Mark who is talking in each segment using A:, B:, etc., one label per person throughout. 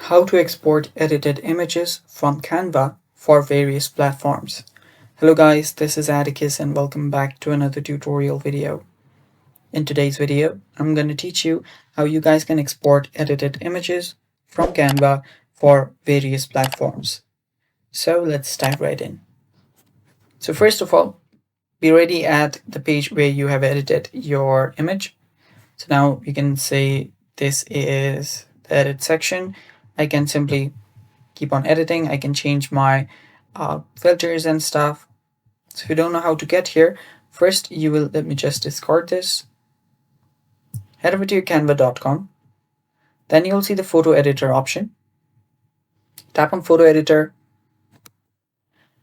A: How to export edited images from Canva for various platforms. Hello guys, this is Atticus and welcome back to another tutorial video. In today's video, I'm going to teach you how you guys can export edited images from Canva for various platforms. So let's dive right in. So first of all, be ready at the page where you have edited your image. So now you can say this is the edit section. I can simply keep on editing. I can change my filters and stuff. So if you don't know how to get here, first you will, let me just discard this. Head over to your canva.com. Then you'll see the photo editor option. Tap on photo editor.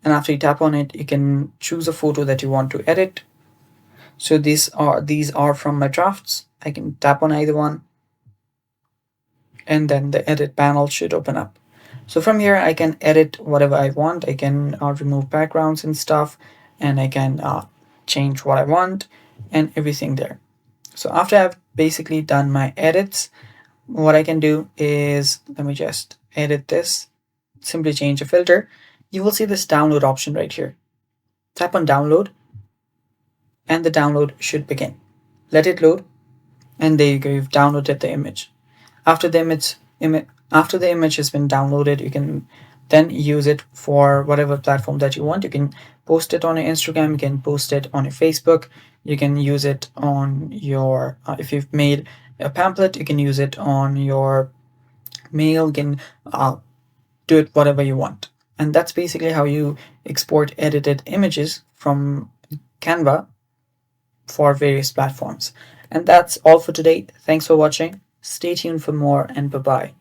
A: And after you tap on it, you can choose a photo that you want to edit. So these are from my drafts. I can tap on either one. And then the edit panel should open up. So from here, I can edit whatever I want. I can remove backgrounds and stuff, and I can change what I want and everything there. So after I've basically done my edits, what I can do is, let me just edit this, simply change a filter. You will see this download option right here. Tap on download, and the download should begin. Let it load, and there you go, you've downloaded the image. After the image has been downloaded, you can then use it for whatever platform that you want. You can post it on your Instagram, you can post it on your Facebook, you can use it on your if you've made a pamphlet, you can use it on your mail. You can do it whatever you want. And that's basically how you export edited images from Canva for various platforms. And that's all for today. Thanks for watching. Stay tuned for more, and bye bye.